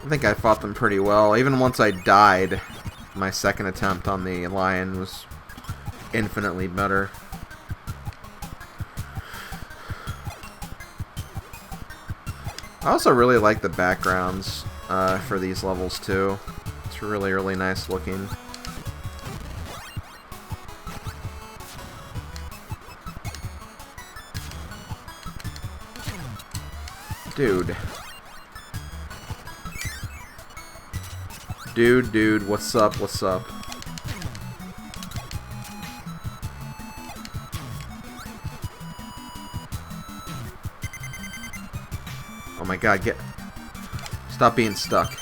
I think I fought them pretty well. Even once I died, my second attempt on the lion was infinitely better. I also really like the backgrounds for these levels too. It's really, really nice looking. Dude. Dude, what's up, what's up? Oh my god, stop being stuck.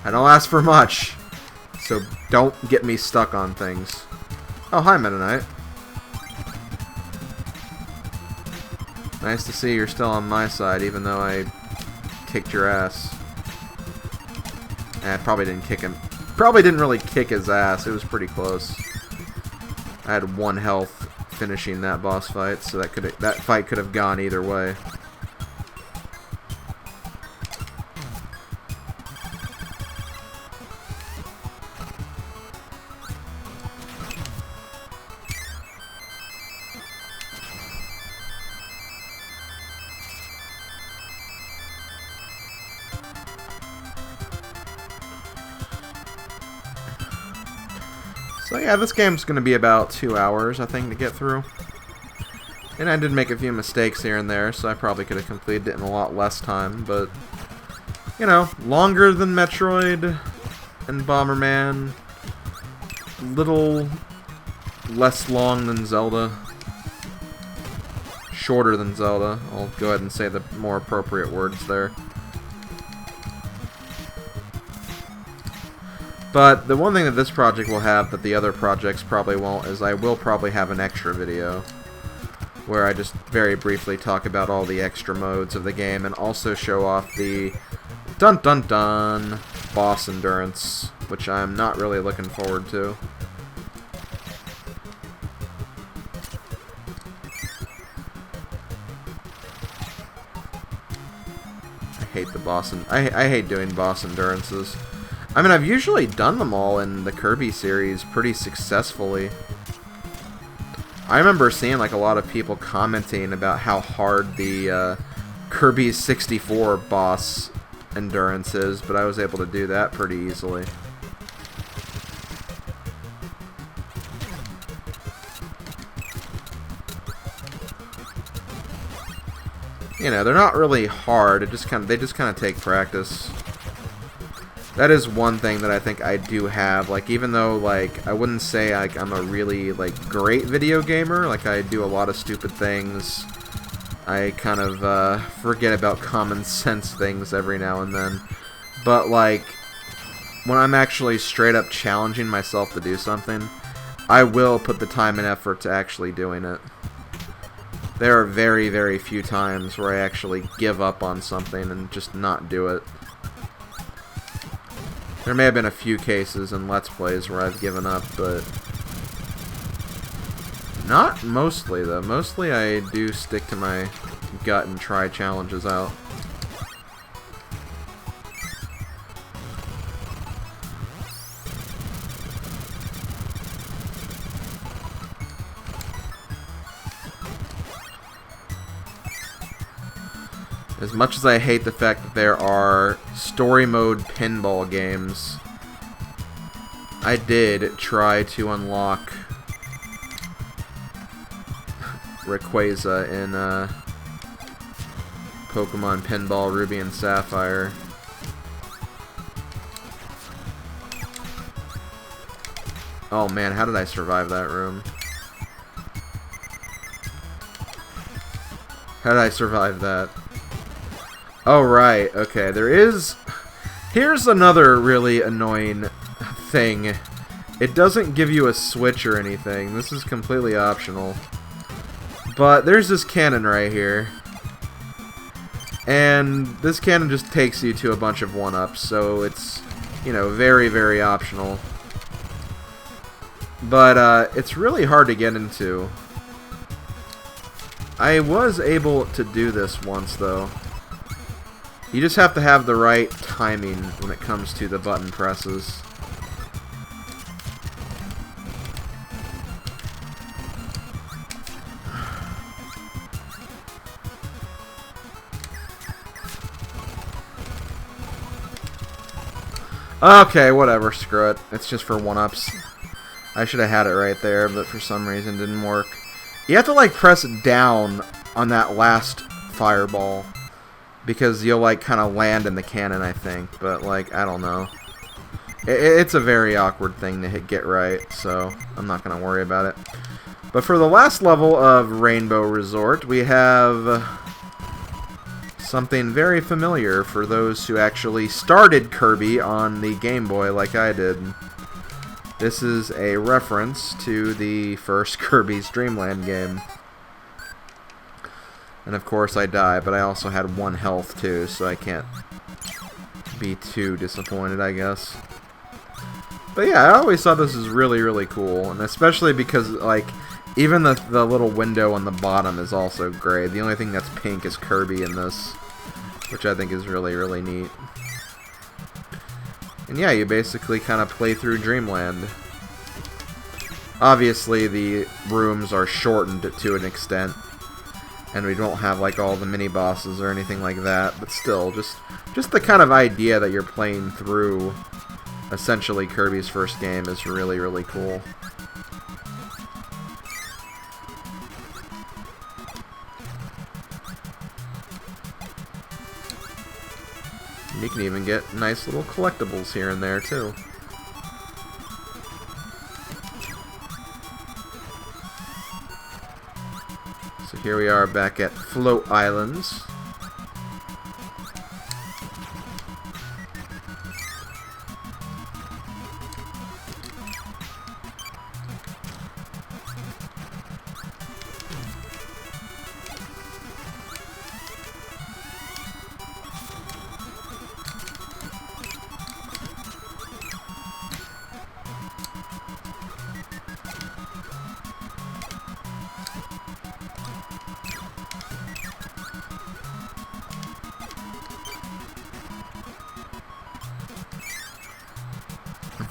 I don't ask for much, so don't get me stuck on things. Oh, hi, Meta Knight. Nice to see you're still on my side, even though I kicked your ass. I probably didn't kick him. Probably didn't really kick his ass. It was pretty close. I had 1 health finishing that boss fight, so that fight could have gone either way. So yeah, this game's going to be about 2 hours, I think, to get through. And I did make a few mistakes here and there, so I probably could have completed it in a lot less time, but, you know, longer than Metroid and Bomberman, little less long than Zelda, shorter than Zelda. I'll go ahead and say the more appropriate words there. But the one thing that this project will have that the other projects probably won't is I will probably have an extra video where I just very briefly talk about all the extra modes of the game and also show off the dun-dun-dun boss endurance, which I'm not really looking forward to. I hate the boss and I hate doing boss endurances. I mean, I've usually done them all in the Kirby series pretty successfully. I remember seeing like a lot of people commenting about how hard the Kirby 64 boss endurance is, but I was able to do that pretty easily. You know, they're not really hard. They just kind of take practice. That is one thing that I think I do have, like, even though, like, I wouldn't say, like, I'm a really, like, great video gamer, like, I do a lot of stupid things, I kind of, forget about common sense things every now and then, but, like, when I'm actually straight up challenging myself to do something, I will put the time and effort to actually doing it. There are very, very few times where I actually give up on something and just not do it. There may have been a few cases in Let's Plays where I've given up, but not mostly, though. Mostly I do stick to my gut and try challenges out. As much as I hate the fact that there are story mode pinball games, I did try to unlock Rayquaza in Pokemon Pinball Ruby and Sapphire. Oh man, how did I survive that room? How did I survive that? Oh, right, okay, here's another really annoying thing. It doesn't give you a switch or anything. This is completely optional. But there's this cannon right here. And this cannon just takes you to a bunch of 1-ups, so it's, you know, very, very optional. But, it's really hard to get into. I was able to do this once, though. You just have to have the right timing when it comes to the button presses. Okay, whatever, screw it. It's just for one-ups. I should have had it right there, but for some reason it didn't work. You have to, like, press down on that last fireball, because you'll, like, kind of land in the cannon, I think. But, like, I don't know. It's a very awkward thing to get right, so I'm not going to worry about it. But for the last level of Rainbow Resort, we have something very familiar for those who actually started Kirby on the Game Boy like I did. This is a reference to the first Kirby's Dream Land game. And of course I die, but I also had 1 health too, so I can't be too disappointed, I guess. But yeah, I always thought this was really, really cool, and especially because, like, even the little window on the bottom is also gray. The only thing that's pink is Kirby in this, which I think is really, really neat. And yeah, you basically kind of play through Dreamland. Obviously, the rooms are shortened to an extent, and we don't have, like, all the mini-bosses or anything like that, but still, just the kind of idea that you're playing through essentially Kirby's first game is really, really cool. You can even get nice little collectibles here and there, too. So here we are back at Float Islands.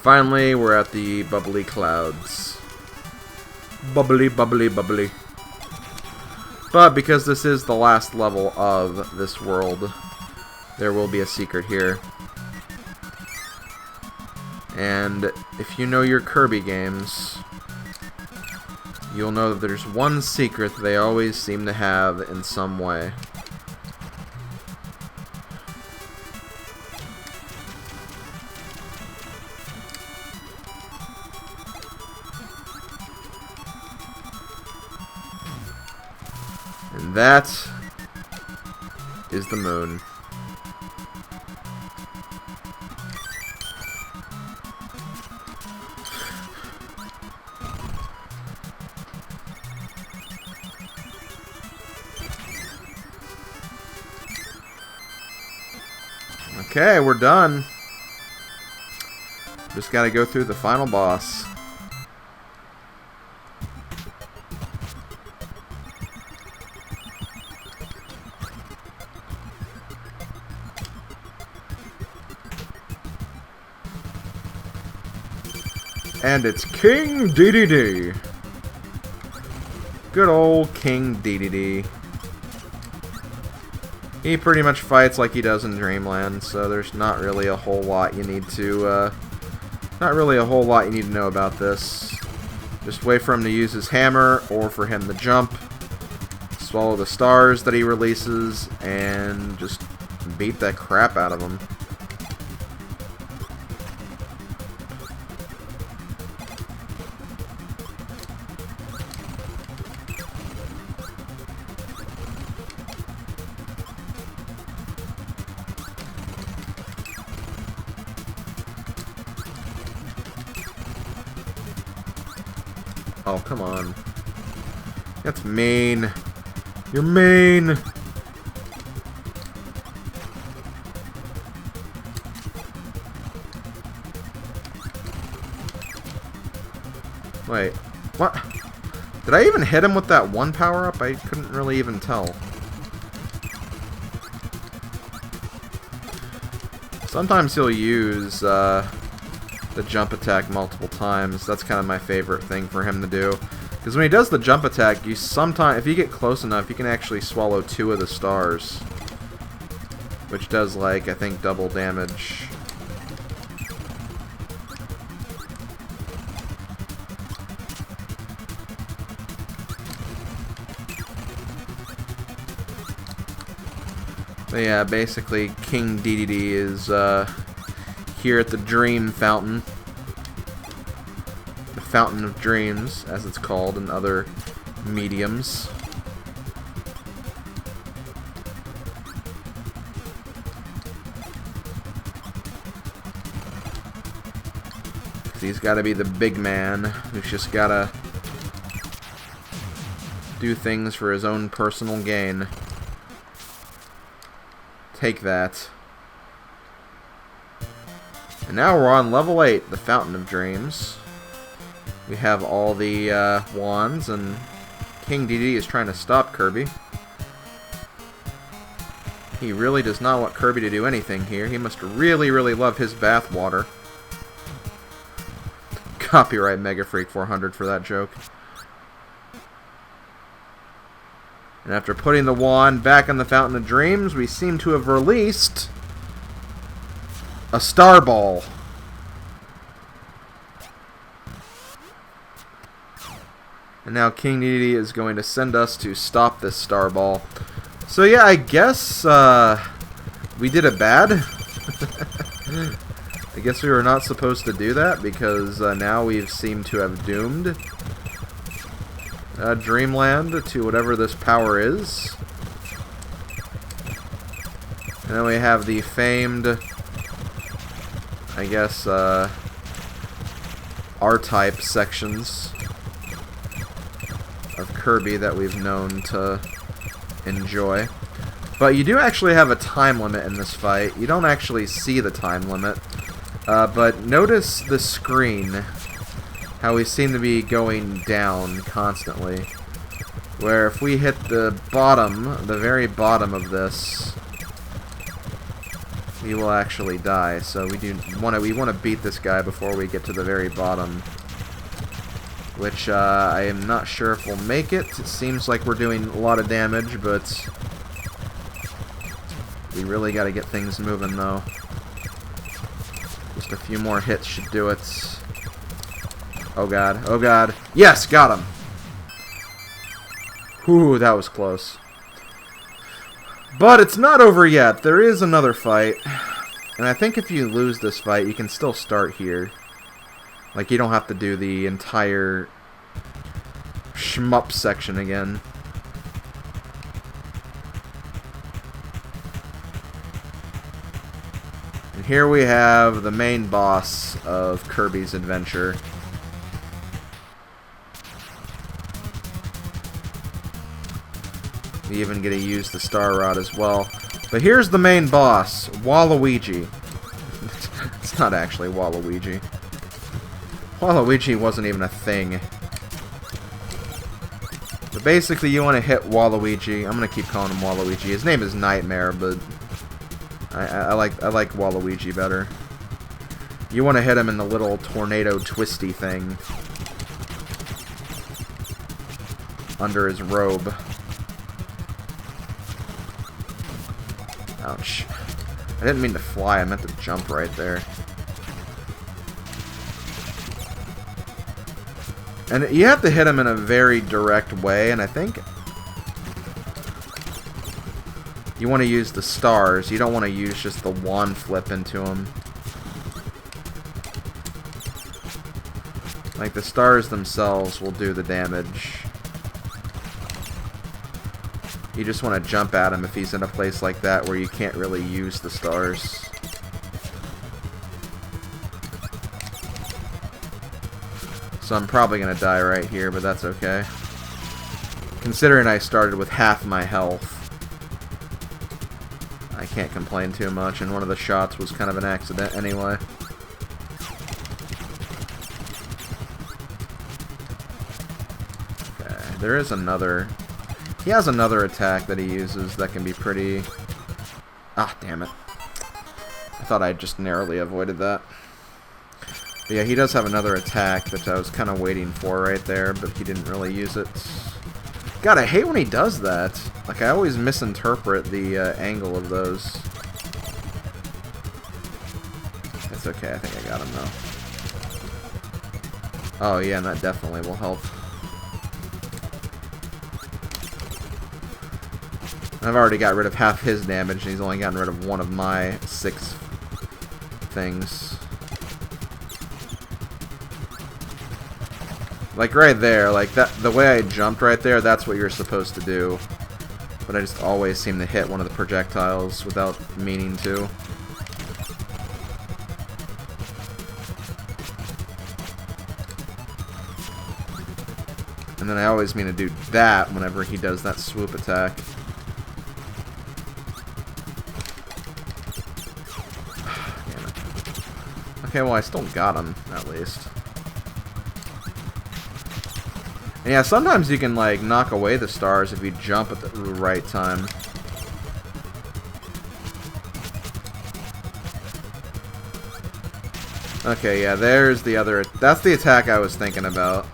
Finally, we're at the bubbly clouds. Bubbly, bubbly, bubbly. But because this is the last level of this world, there will be a secret here. And if you know your Kirby games, you'll know that there's one secret they always seem to have in some way. And that is the moon. Okay, we're done. Just gotta go through the final boss. And it's King DDD. Good old King DDD. He pretty much fights like he does in Dreamland, so there's not really a whole lot you need to, know about this. Just wait for him to use his hammer, or for him to jump, swallow the stars that he releases, and just beat the crap out of him. Oh, come on. That's mean. You're mean. Wait. What? Did I even hit him with that one power-up? I couldn't really even tell. Sometimes he'll use the jump attack multiple times. That's kind of my favorite thing for him to do. Because when he does the jump attack, you sometimes, if you get close enough, you can actually swallow 2 of the stars. Which does, like, I think double damage. But yeah, basically, King DDD is here at the Dream Fountain. The Fountain of Dreams, as it's called in other mediums. He's got to be the big man who's just got to do things for his own personal gain. Take that. And now we're on level 8, the Fountain of Dreams. We have all the wands, and King DD is trying to stop Kirby. He really does not want Kirby to do anything here. He must really, really love his bath water. Copyright Mega Freak 400 for that joke. And after putting the wand back in the Fountain of Dreams, we seem to have released a Star Ball. And now King DDD is going to send us to stop this Star Ball. So yeah, I guess we did it bad. I guess we were not supposed to do that, because now we seem to have doomed Dreamland to whatever this power is. And then we have the famed, I guess, R-type sections of Kirby that we've known to enjoy. But you do actually have a time limit in this fight. You don't actually see the time limit. But notice the screen, how we seem to be going down constantly. Where if we hit the bottom, the very bottom of this, we will actually die. So we want to beat this guy before we get to the very bottom. Which I am not sure if we'll make it. It seems like we're doing a lot of damage, but we really got to get things moving though. Just a few more hits should do it. Oh god, oh god. Yes, got him! Whew, that was close. But it's not over yet. There is another fight. And I think if you lose this fight, you can still start here. Like, you don't have to do the entire shmup section again. And here we have the main boss of Kirby's adventure. We even get to use the Star Rod as well. But here's the main boss, Waluigi. It's not actually Waluigi. Waluigi wasn't even a thing. But basically you want to hit Waluigi. I'm going to keep calling him Waluigi. His name is Nightmare, but I like Waluigi better. You want to hit him in the little tornado twisty thing under his robe. Ouch. I didn't mean to fly, I meant to jump right there. And you have to hit him in a very direct way, and I think you want to use the stars. You don't want to use just the wand flip into him. Like, the stars themselves will do the damage. You just want to jump at him if he's in a place like that where you can't really use the stars. So I'm probably going to die right here, but that's okay. Considering I started with half my health, I can't complain too much, and one of the shots was kind of an accident anyway. Okay, there is another... He has another attack that he uses that can be pretty... Ah, damn it. I thought I just narrowly avoided that. But yeah, he does have another attack that I was kind of waiting for right there, but he didn't really use it. God, I hate when he does that. Like, I always misinterpret the angle of those. It's okay, I think I got him though. Oh yeah, and that definitely will help. I've already got rid of half his damage, and he's only gotten rid of one of my 6 things. Like right there, like that, the way I jumped right there, that's what you're supposed to do. But I just always seem to hit one of the projectiles without meaning to. And then I always mean to do that whenever he does that swoop attack. Damn it. Okay, well I still got him, at least. And yeah, sometimes you can like knock away the stars if you jump at the right time. Okay, yeah, there's the other. That's the attack I was thinking about.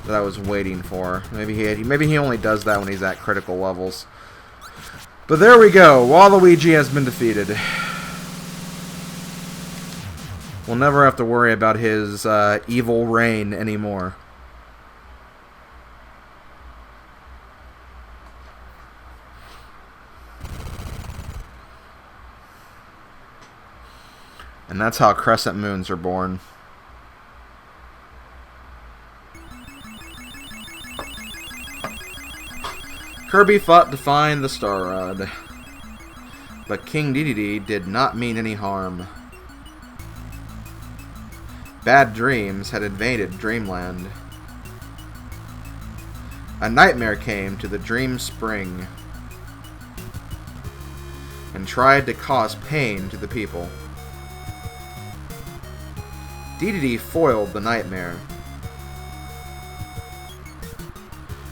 That I was waiting for. Maybe he only does that when he's at critical levels. But there we go. Waluigi has been defeated. We'll never have to worry about his evil reign anymore. And that's how crescent moons are born. Kirby fought to find the Star Rod, but King Dedede did not mean any harm. Bad dreams had invaded Dreamland. A nightmare came to the Dream Spring and tried to cause pain to the people. Dedede foiled the nightmare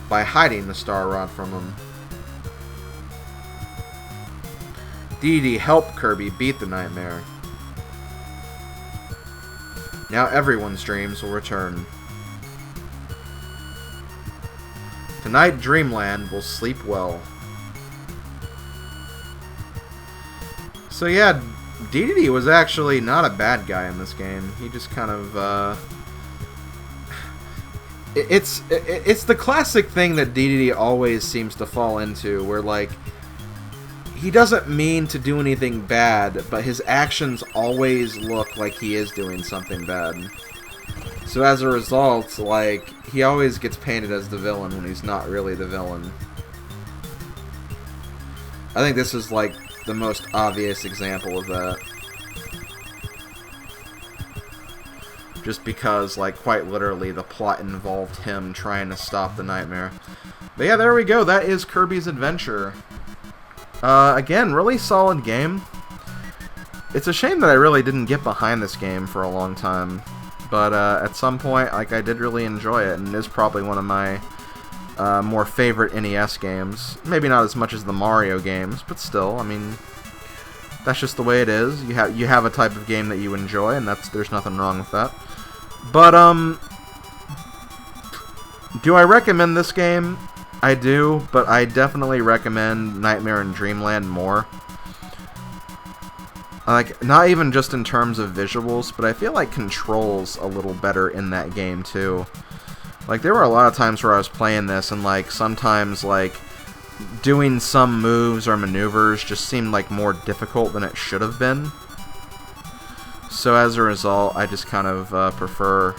by hiding the Star Rod from him. Dedede helped Kirby beat the nightmare. Now everyone's dreams will return. Tonight Dreamland will sleep well. So yeah, Dedede was actually not a bad guy in this game. He just kind of, It's the classic thing that Dedede always seems to fall into, where, like, he doesn't mean to do anything bad, but his actions always look like he is doing something bad. So as a result, like, he always gets painted as the villain when he's not really the villain. I think this is, like, the most obvious example of that. Just because, like, quite literally, the plot involved him trying to stop the nightmare. But yeah, there we go. That is Kirby's Adventure. Again, really solid game. It's a shame that I really didn't get behind this game for a long time. But at some point, like, I did really enjoy it, and it is probably one of my more favorite NES games. Maybe not as much as the Mario games, but still, I mean, that's just the way it is. You have a type of game that you enjoy, and there's nothing wrong with that. But do I recommend this game? I do, but I definitely recommend Nightmare in Dreamland more. Like, not even just in terms of visuals, but I feel like controls a little better in that game too. Like, there were a lot of times where I was playing this, and like sometimes like doing some moves or maneuvers just seemed like more difficult than it should have been. So as a result, I just kind of prefer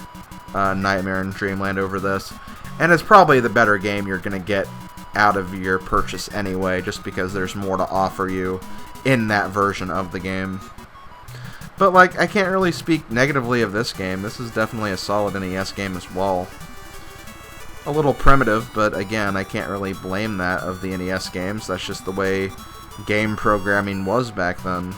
Nightmare in Dreamland over this. And it's probably the better game you're going to get out of your purchase anyway, just because there's more to offer you in that version of the game. But, like, I can't really speak negatively of this game. This is definitely a solid NES game as well. A little primitive, but again, I can't really blame that of the NES games. That's just the way game programming was back then.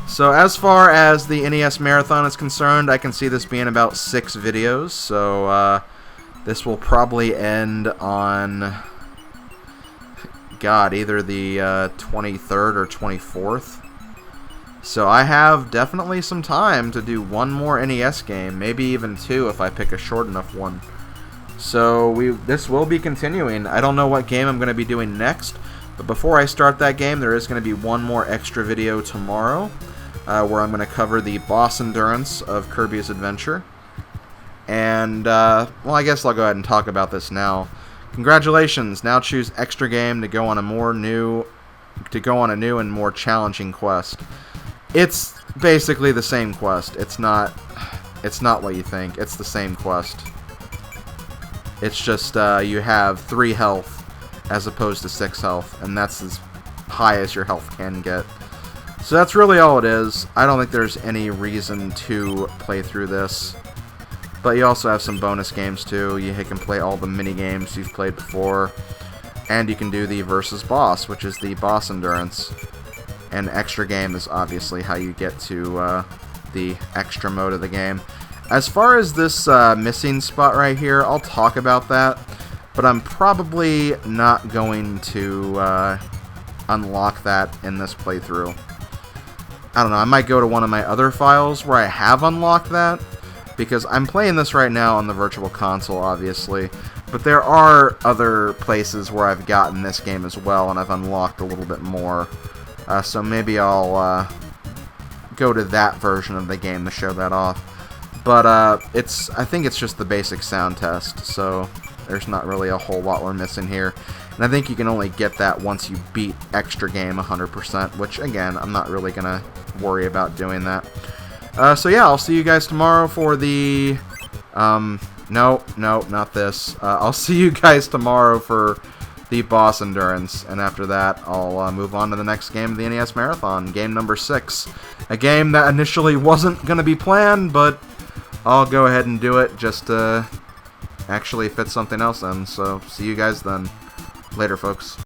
So as far as the NES Marathon is concerned, I can see this being about 6 videos, so this will probably end on God, either the 23rd or 24th. So I have definitely some time to do one more NES game, maybe even two if I pick a short enough one. So this will be continuing. I don't know what game I'm going to be doing next, but before I start that game, there is going to be one more extra video tomorrow, where I'm going to cover the boss endurance of Kirby's Adventure. And, well, I guess I'll go ahead and talk about this now. Congratulations! Now choose extra game to go on a new and more challenging quest. It's basically the same quest. It's not what you think. It's the same quest. It's just you have 3 health as opposed to 6 health, and that's as high as your health can get. So that's really all it is. I don't think there's any reason to play through this. But you also have some bonus games too. You can play all the mini games you've played before, and you can do the versus boss, which is the boss endurance. And extra game is obviously how you get to the extra mode of the game. As far as this missing spot right here, I'll talk about that, but I'm probably not going to unlock that in this playthrough. I don't know, I might go to one of my other files where I have unlocked that, because I'm playing this right now on the Virtual Console, obviously, but there are other places where I've gotten this game as well, and I've unlocked a little bit more. So maybe I'll go to that version of the game to show that off. But I think it's just the basic sound test, so there's not really a whole lot we're missing here. And I think you can only get that once you beat extra game 100%, which, again, I'm not really going to worry about doing that. So yeah, I'll see you guys tomorrow for the... No, not this. I'll see you guys tomorrow for the boss endurance, and after that I'll move on to the next game of the NES Marathon, game number 6. A game that initially wasn't going to be planned, but I'll go ahead and do it just to actually fit something else in. So see you guys then. Later, folks.